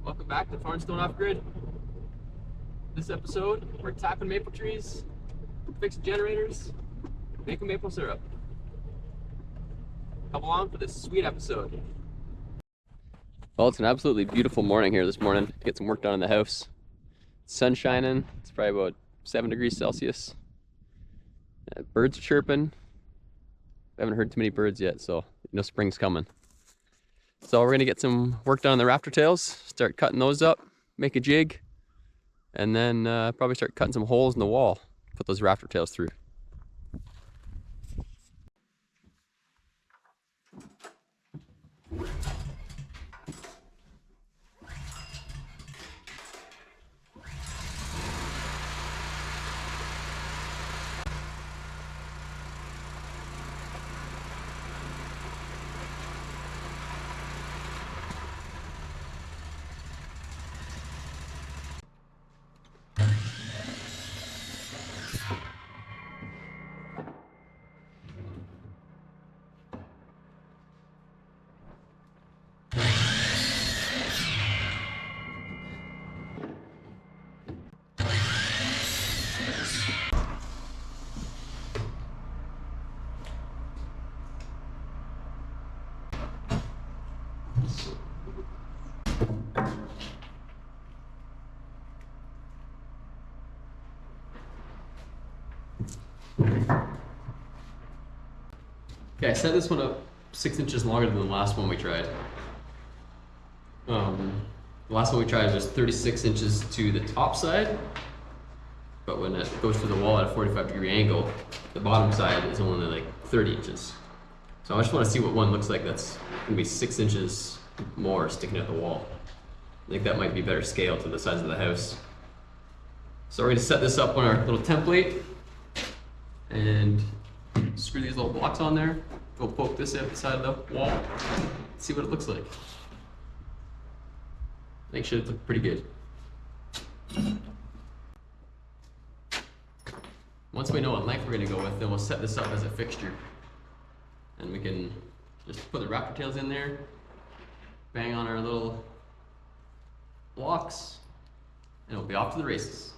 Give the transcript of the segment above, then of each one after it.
Welcome back to Farmstone Off Grid. This episode, we're tapping maple trees, fixing generators, making maple syrup. Come along for this sweet episode. Well, it's an absolutely beautiful morning here this morning to get some work done in the house. Sun shining, it's probably about 7 degrees Celsius. Birds are chirping. I haven't heard too many birds yet, so you know spring's coming. So we're gonna get some work done on the rafter tails, start cutting those up, make a jig, and then probably start cutting some holes in the wall, put those rafter tails through. Okay, I set this one up 6 inches longer than the last one we tried. The last one we tried was 36 inches to the top side, but when it goes through the wall at a 45-degree angle, the bottom side is only like 30 inches. So I just want to see what one looks like that's going to be 6 inches more sticking out the wall. I think that might be better scale to the size of the house. So we're going to set this up on our little template and screw these little blocks on there, go poke this out the side of the wall, see what it looks like. I think it should look pretty good. Once we know what length we're going to go with, then we'll set this up as a fixture. And we can just put the rafter tails in there, bang on our little blocks, and it'll be off to the races.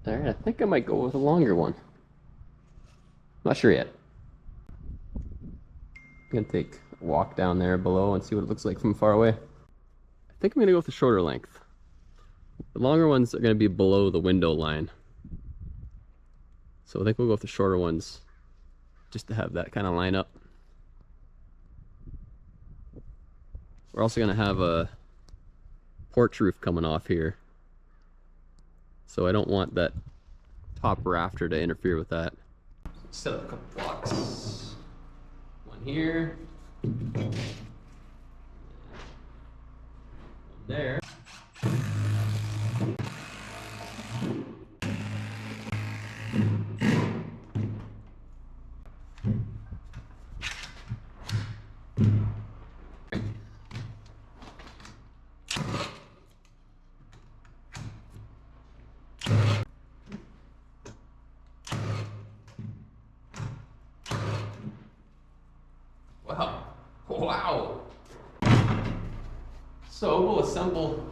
Alright, I think I might go with a longer one. Not sure yet. I'm gonna take a walk down there below and see what it looks like from far away. I think I'm gonna go with the shorter length. The longer ones are gonna be below the window line. So I think we'll go with the shorter ones just to have that kind of line up. We're also gonna have a porch roof coming off here. So I don't want that top rafter to interfere with that. Set up a couple blocks. One here. One there. Wow. Wow. So we'll assemble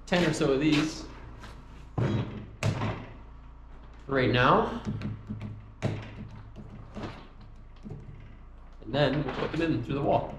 10 or so of these right now. And then we'll put them in through the wall.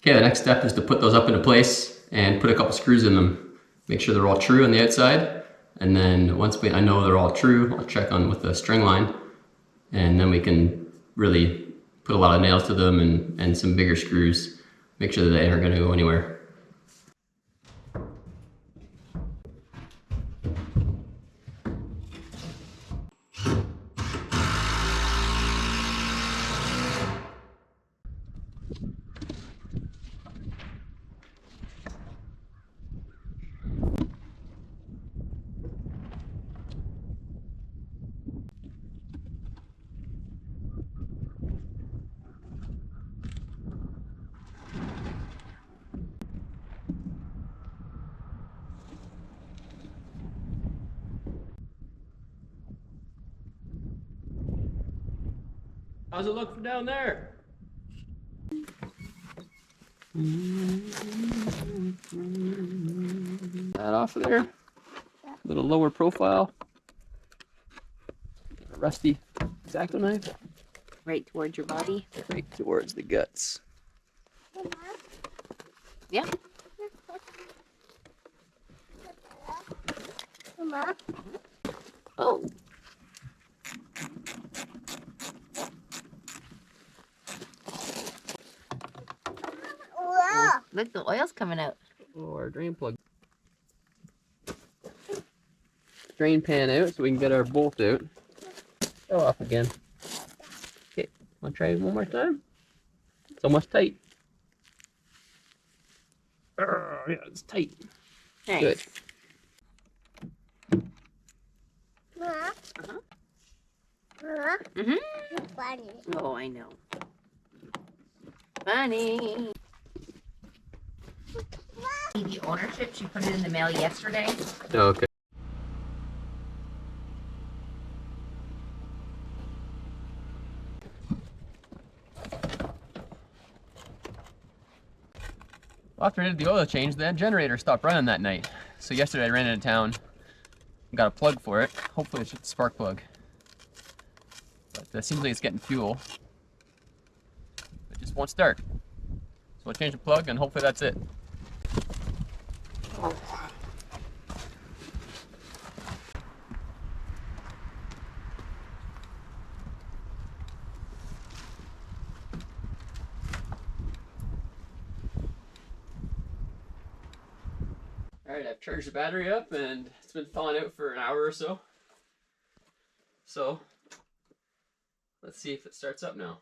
Okay, the next step is to put those up into place and put a couple screws in them. Make sure they're all true on the outside. And then once I know they're all true, I'll check on with the string line. And then we can really put a lot of nails to them and some bigger screws. Make sure that they aren't going to go anywhere. How's it look from down there? That off of there. A little lower profile. A rusty X-Acto knife. Right towards your body. Right towards the guts. Yeah. Mama. Oh. Whoa. Look, the oil's coming out. Oh, our drain plug. Drain pan out so we can get our bolt out. Go off again. Okay, wanna try it one more time? It's almost tight. Yeah, it's tight. Nice. Good. Mama. Uh-huh. Mama. Mm-hmm. You're funny. Oh, I know. Funny. The ownership, she put it in the mail yesterday. Okay. After I did the oil change, the generator stopped running that night. So yesterday I ran into town and got a plug for it. Hopefully it's just a spark plug. But it seems like it's getting fuel. It just won't start. So I'll change the plug and hopefully that's it. Alright, I've charged the battery up and it's been thawing out for an hour or so. So, let's see if it starts up now.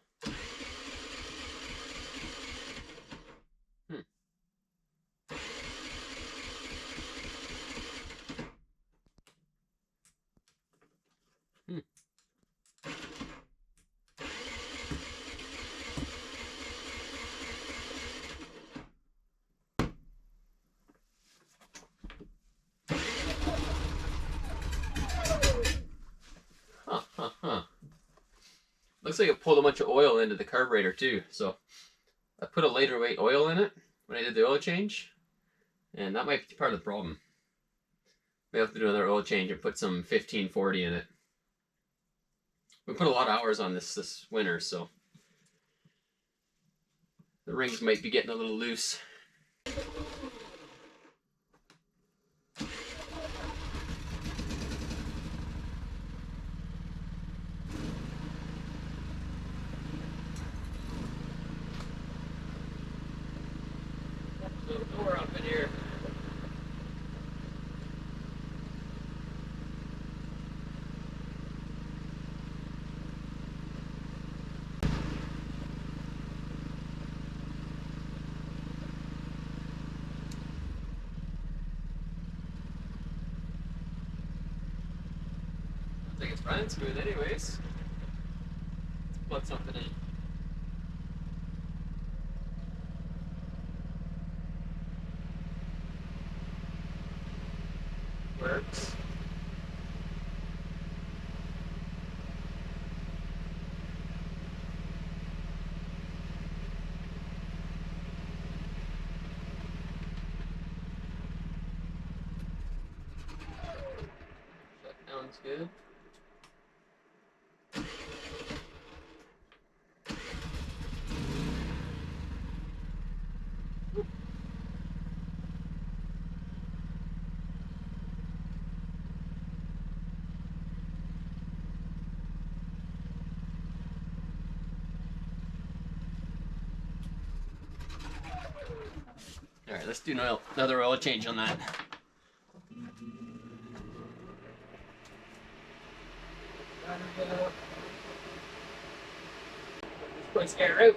Looks like it pulled a bunch of oil into the carburetor too. So I put a lighter weight oil in it when I did the oil change, and that might be part of the problem. We have to do another oil change and put some 1540 in it. We put a lot of hours on this winter, so the rings might be getting a little loose. Door up in here. I think it's running smooth anyways. Let's plug something in. Works. Shutdown's good. Alright, let's do another oil change on that. Just put air out.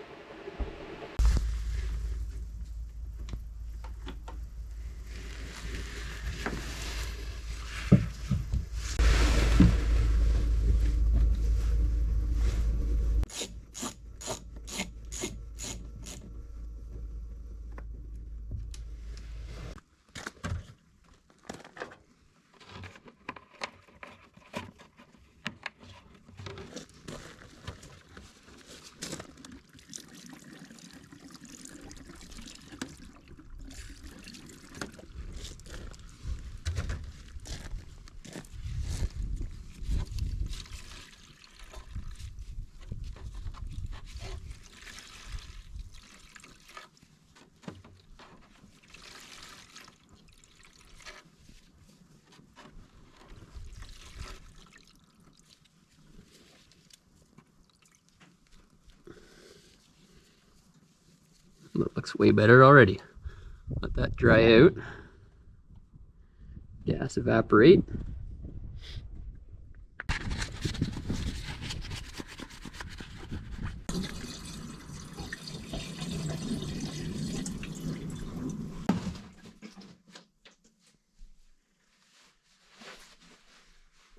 That looks way better already. Let that dry out. Gas evaporate.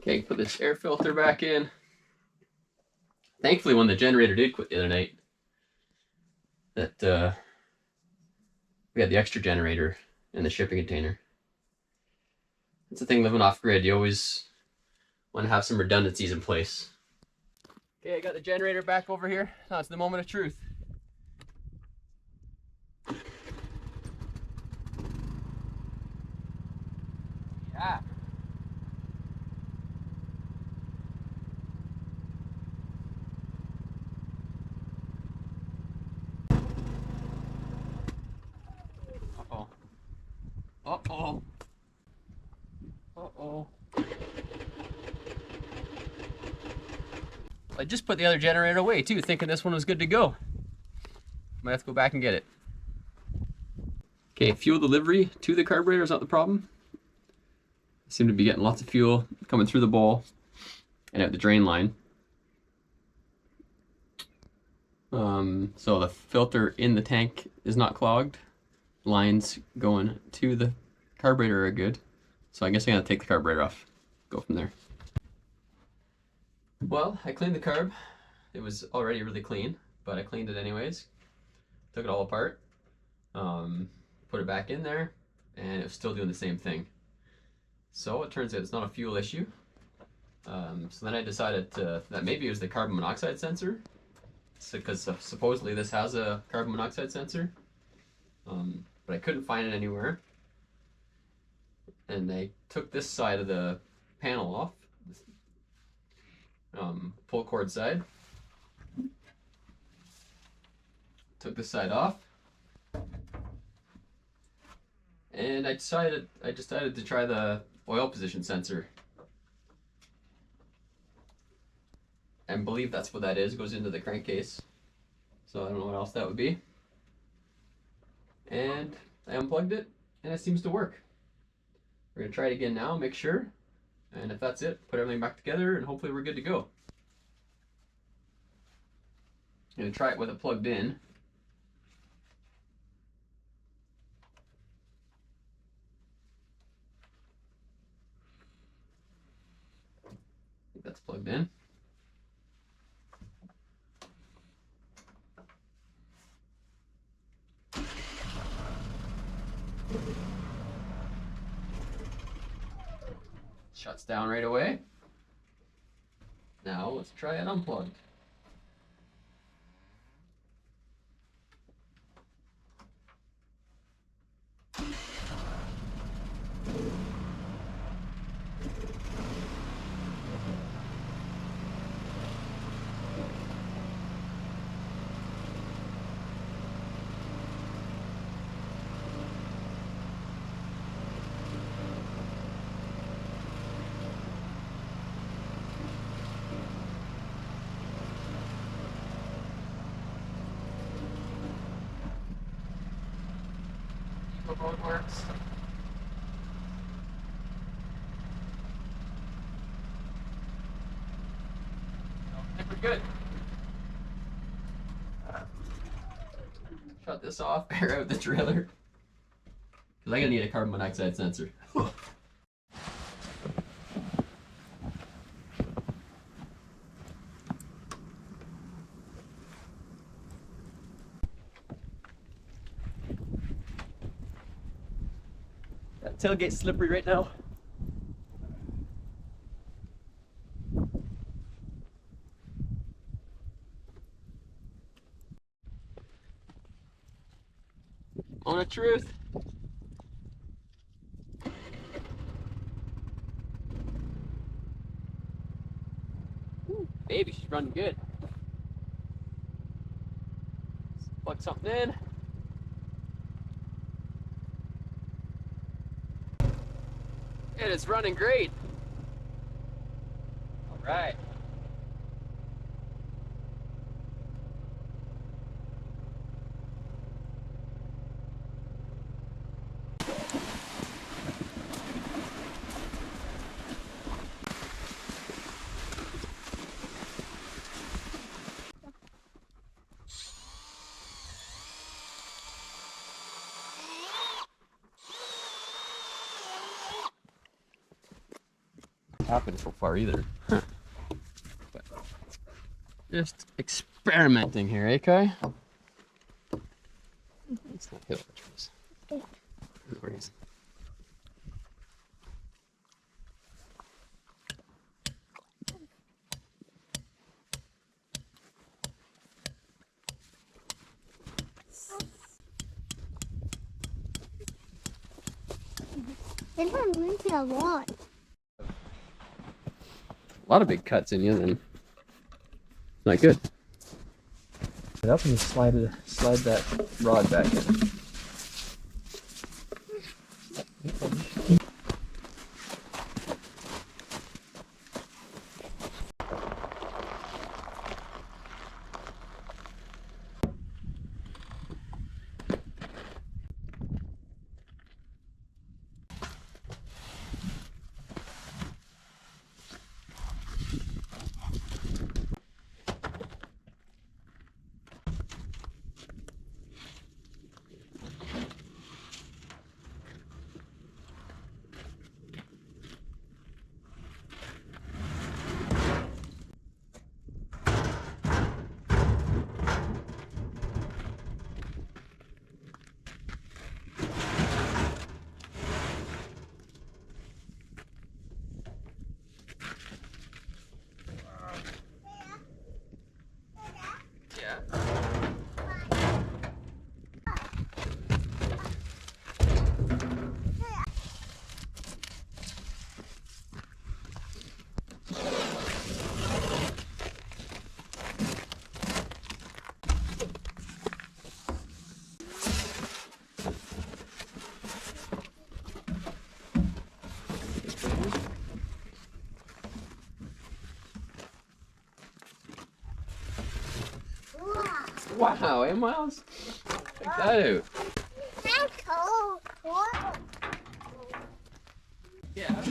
Okay, put this air filter back in. Thankfully, when the generator did quit the other night, that we had the extra generator in the shipping container. It's the thing living off grid. You always want to have some redundancies in place. Okay, I got the generator back over here. Now it's the moment of truth. Yeah. Uh-oh. Uh-oh. Uh-oh. I just put the other generator away too, thinking this one was good to go. Might have to go back and get it. Okay, fuel delivery to the carburetor is not the problem. I seem to be getting lots of fuel coming through the bowl and out the drain line. So the filter in the tank is not clogged. Lines going to the carburetor are good. So I guess I'm gonna take the carburetor off, go from there. Well, I cleaned the carb. It was already really clean, but I cleaned it anyways. Took it all apart, put it back in there, and it was still doing the same thing. So it turns out it's not a fuel issue. So then I decided that maybe it was the carbon monoxide sensor, because supposedly this has a carbon monoxide sensor, but I couldn't find it anywhere. And I took this side of the panel off, pull cord side. Took this side off, and I decided to try the oil position sensor, and believe that's what that is. It goes into the crankcase, so I don't know what else that would be. And I unplugged it, and it seems to work. We're gonna try it again now, make sure, and if that's it, put everything back together, and hopefully we're good to go. I'm gonna try it with it plugged in. I think that's plugged in. Shuts down right away. Now let's try it unplugged. Mode works. I think we're good. Shut this off, air out the trailer. Because I'm going to need a carbon monoxide sensor. That tailgate's slippery right now. Moment of truth. Ooh, baby, she's running good. Let's plug something in. And it's running great. All right. happen so far either. Huh. But just experimenting here, eh, Kai? Let's not hit all the trees. No worries. This one's moving a lot. A lot of big cuts in you, then. Not good. Get up and slide that rod back in. Wow, 8 miles? Check that out. That's cold. What? Yeah.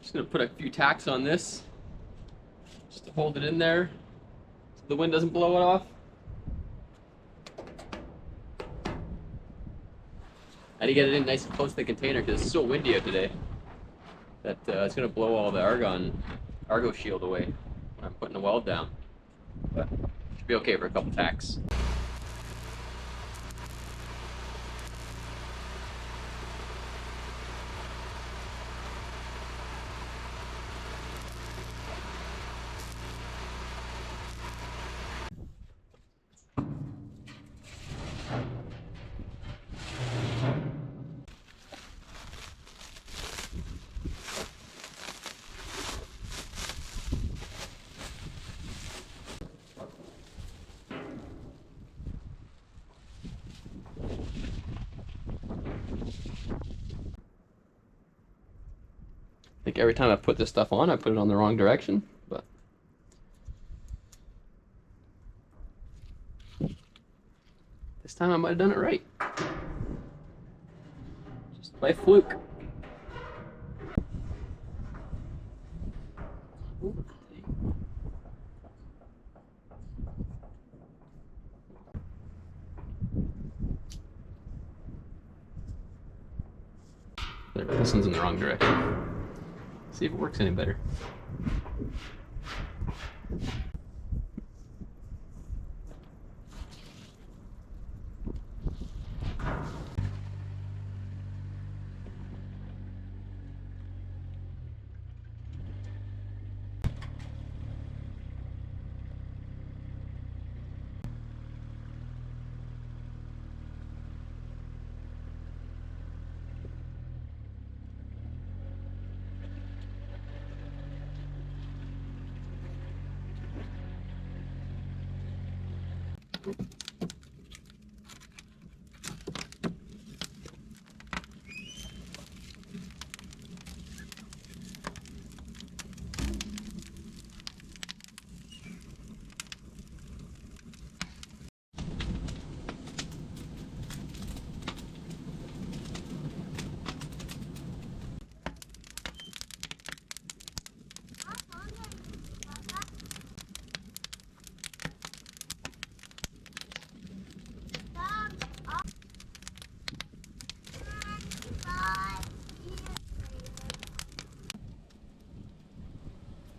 Just gonna put a few tacks on this, just to hold it in there, so the wind doesn't blow it off. I had to get it in nice and close to the container because it's so windy out today that it's gonna blow all the argo shield away when I'm putting the weld down. But should be okay for a couple tacks. I think every time I put this stuff on, I put it on the wrong direction, but this time I might have done it right. Just by fluke. This one's in the wrong direction. See if it works any better.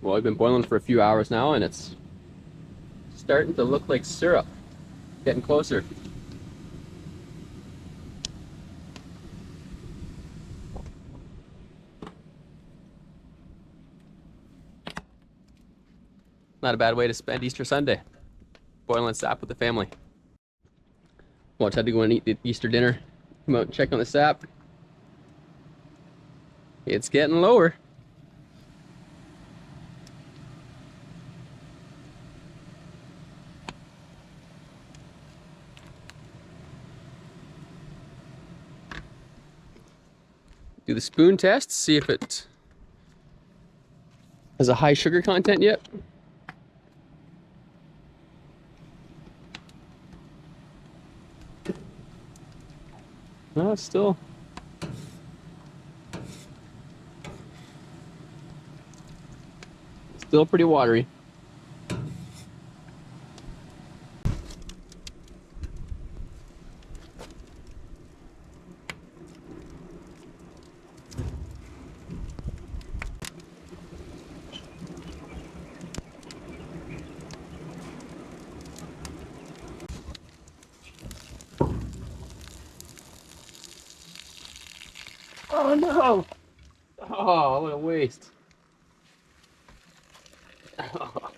Well, I've been boiling for a few hours now, and it's starting to look like syrup. Getting closer. Not a bad way to spend Easter Sunday. Boiling sap with the family. Well, I had to go and eat the Easter dinner. Come out and check on the sap. It's getting lower. Do the spoon test, see if it has a high sugar content yet. No, it's still pretty watery. Oh no! Oh, what a waste. Oh.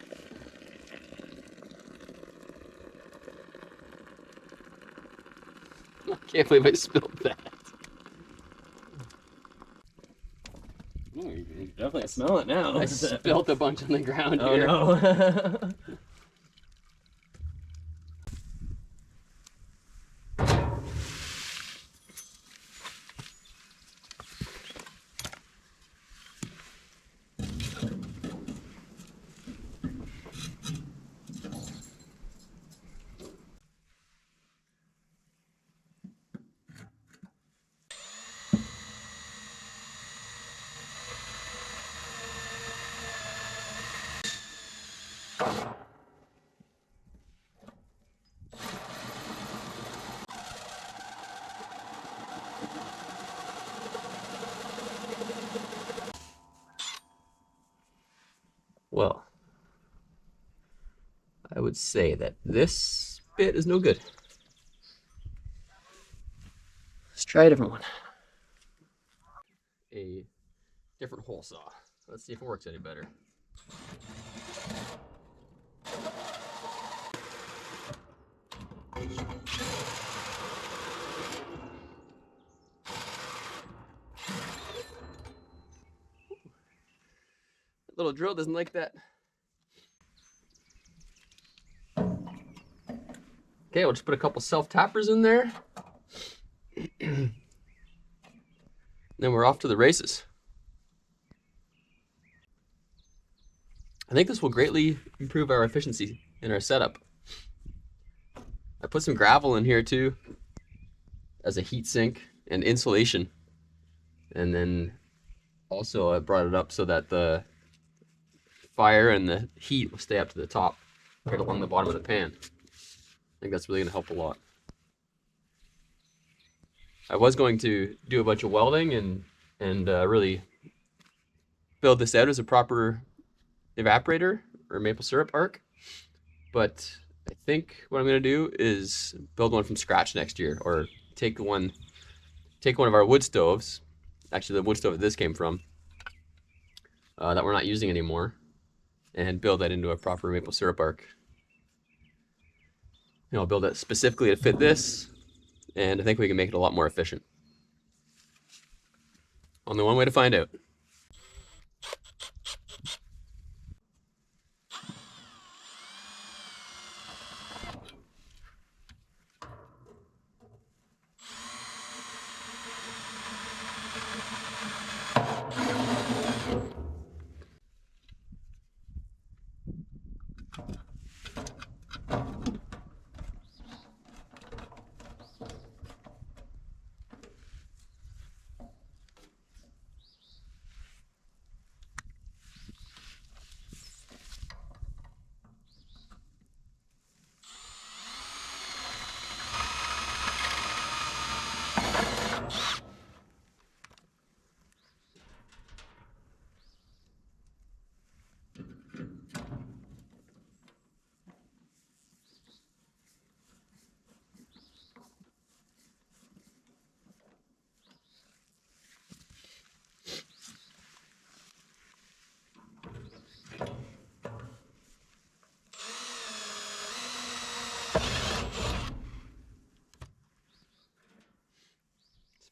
I can't believe I spilled that. Ooh, you can definitely smell it now. I spilled a bunch on the ground Oh here. no. Well, I would say that this bit is no good. Let's try a different one. A different hole saw. Let's see if it works any better. That little drill doesn't like that. Okay, we'll just put a couple self-tappers in there. Then we're off to the races. I think this will greatly improve our efficiency in our setup. I put some gravel in here too as a heat sink and insulation. And then also I brought it up so that the fire and the heat will stay up to the top, right along the bottom of the pan. I think that's really going to help a lot. I was going to do a bunch of welding and and really build this out as a proper evaporator or maple syrup arc. But I think what I'm gonna do is build one from scratch next year, or take one of our wood stoves, actually the wood stove that this came from, that we're not using anymore, and build that into a proper maple syrup arc. You know, I'll build it specifically to fit this, and I think we can make it a lot more efficient. Only one way to find out.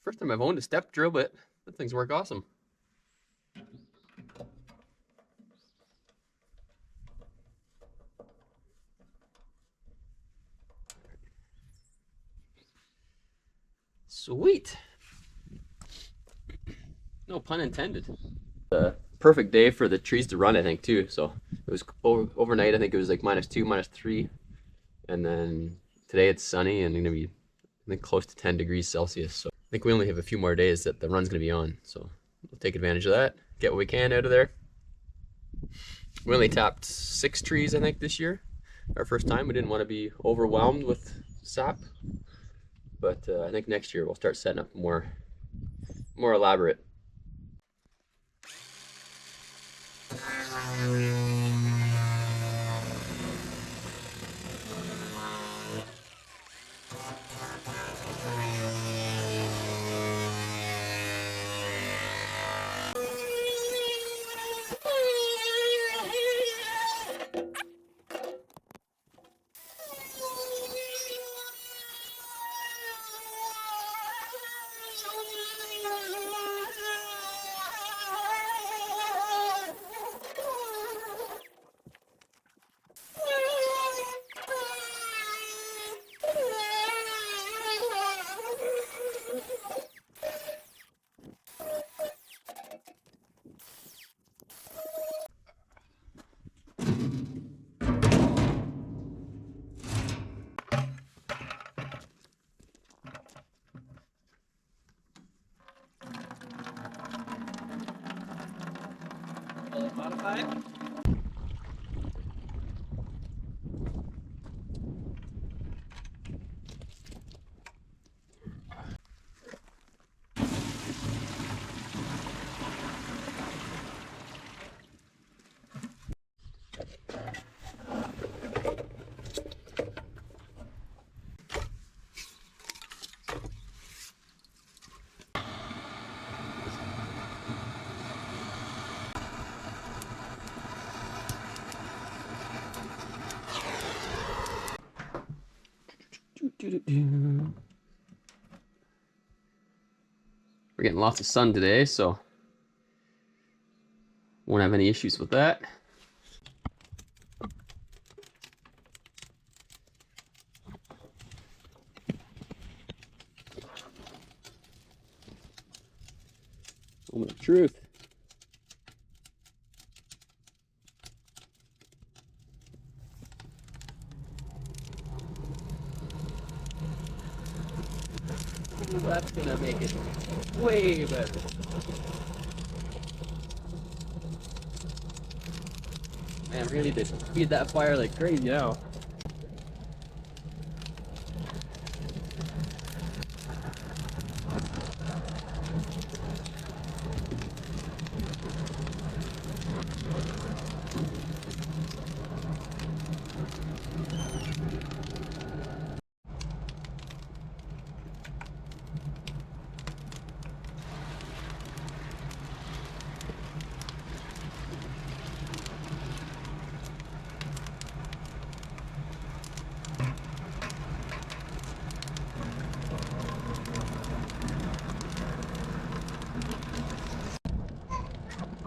First time I've owned a step drill bit. That things work awesome. Sweet. No pun intended. Perfect day for the trees to run, I think, too. So it was overnight. I think it was like -2, -3, and then today it's sunny and gonna be, I think, close to 10 degrees Celsius. So I think we only have a few more days that the run's gonna be on. So we'll take advantage of that, get what we can out of there. We only tapped 6 trees, I think, this year. Our first time. We didn't want to be overwhelmed with sap, but I think next year we'll start setting up more elaborate. Modified. We're getting lots of sun today, so won't have any issues with that. Moment of truth. That's gonna make it way better. Man, we need to feed that fire like crazy now.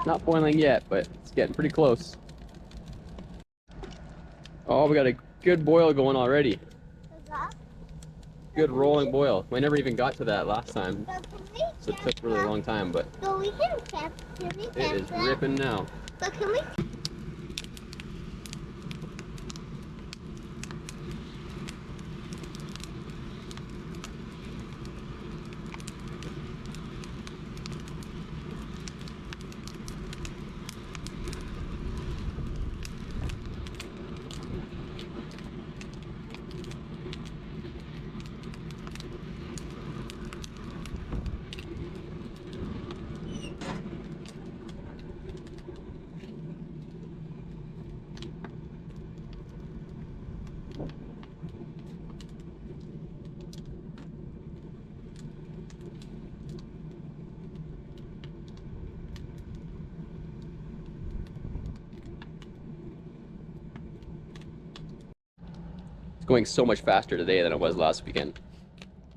Not boiling yet, but it's getting pretty close. Oh, we got a good boil going already. Good rolling boil. We never even got to that last time, so it took a really long time, but So we can camp. Can we it camp is that? ripping now. But can we? It's going so much faster today than it was last weekend.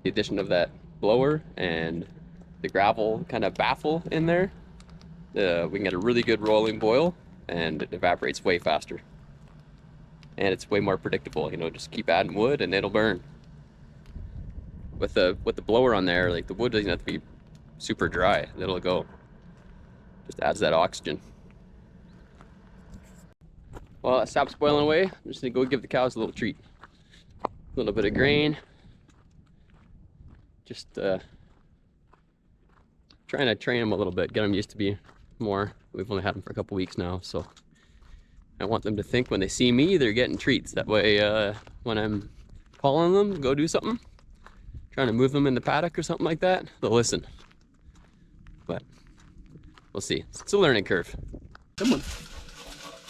The addition of that blower and the gravel kind of baffle in there, we can get a really good rolling boil, and it evaporates way faster. And it's way more predictable, you know, just keep adding wood and it'll burn. With the blower on there, like the wood doesn't have to be super dry, it'll go. Just adds that oxygen. Well, that sap's boiling away. I'm just gonna go give the cows a little treat. A little bit of grain. Just trying to train them a little bit, get them used to be more. We've only had them for a couple weeks now, so I want them to think when they see me, they're getting treats. That way, when I'm calling them to go do something, trying to move them in the paddock or something like that, they'll listen. But we'll see. It's a learning curve. Come on.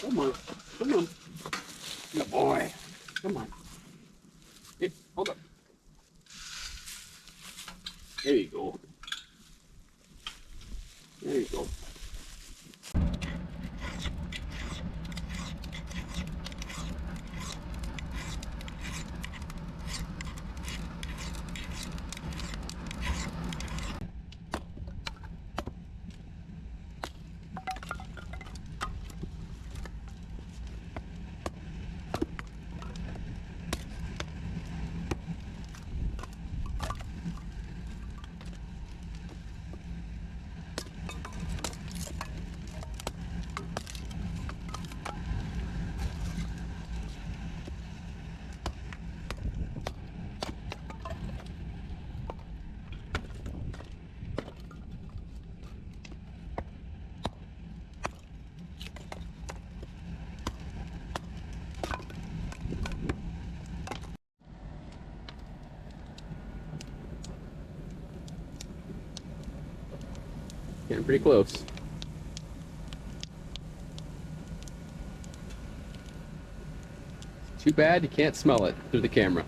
Come on. Come on. Good boy. Come on. Hey, hold up. There you go. There you go. Getting pretty close. Too bad you can't smell it through the camera.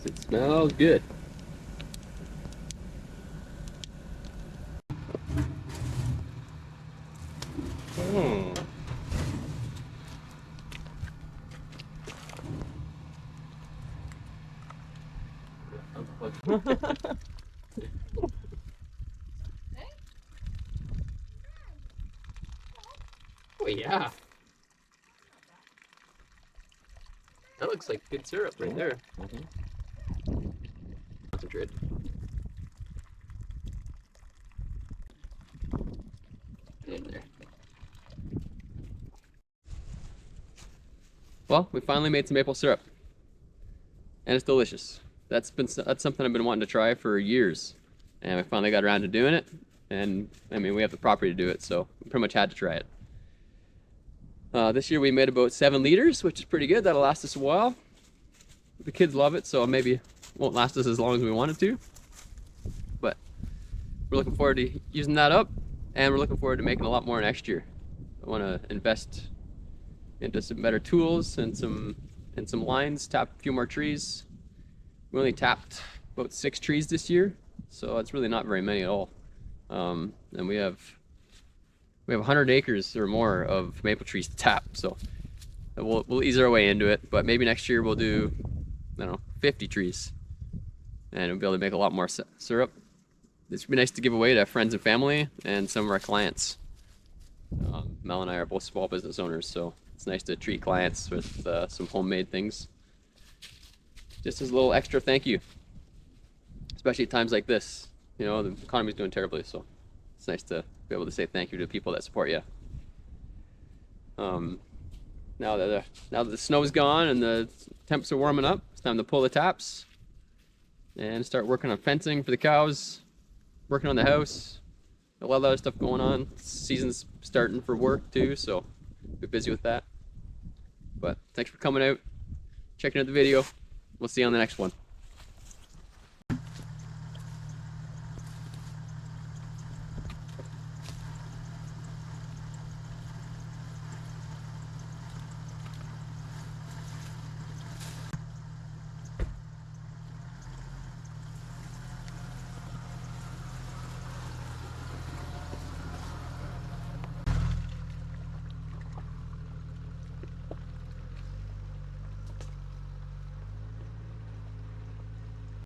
It smells good. Oh yeah. That looks like good syrup right there. Concentrate. In there. Well, we finally made some maple syrup, and it's delicious. That's something I've been wanting to try for years, and we finally got around to doing it. And I mean, we have the property to do it, so we pretty much had to try it. This year we made about 7 liters, which is pretty good. That'll last us a while. The kids love it, so maybe it won't last us as long as we want it to. But we're looking forward to using that up, and we're looking forward to making a lot more next year want to invest into some better tools and some lines. Tap a few more trees. We only tapped about 6 trees this year, so it's really not very many at all. And we have 100 acres or more of maple trees to tap, so we'll ease our way into it. But maybe next year we'll do, I don't know, 50 trees, and we'll be able to make a lot more syrup. This would be nice to give away to friends and family and some of our clients. Mel and I are both small business owners, so it's nice to treat clients with some homemade things. Just as a little extra thank you, especially at times like this. You know, the economy's doing terribly, so it's nice to be able to say thank you to people that support you. Now that the snow's gone and the temps are warming up, it's time to pull the taps and start working on fencing for the cows, working on the house. A lot of other stuff going on. Season's starting for work too, so be busy with that. But thanks for coming out, checking out the video. We'll see you on the next one.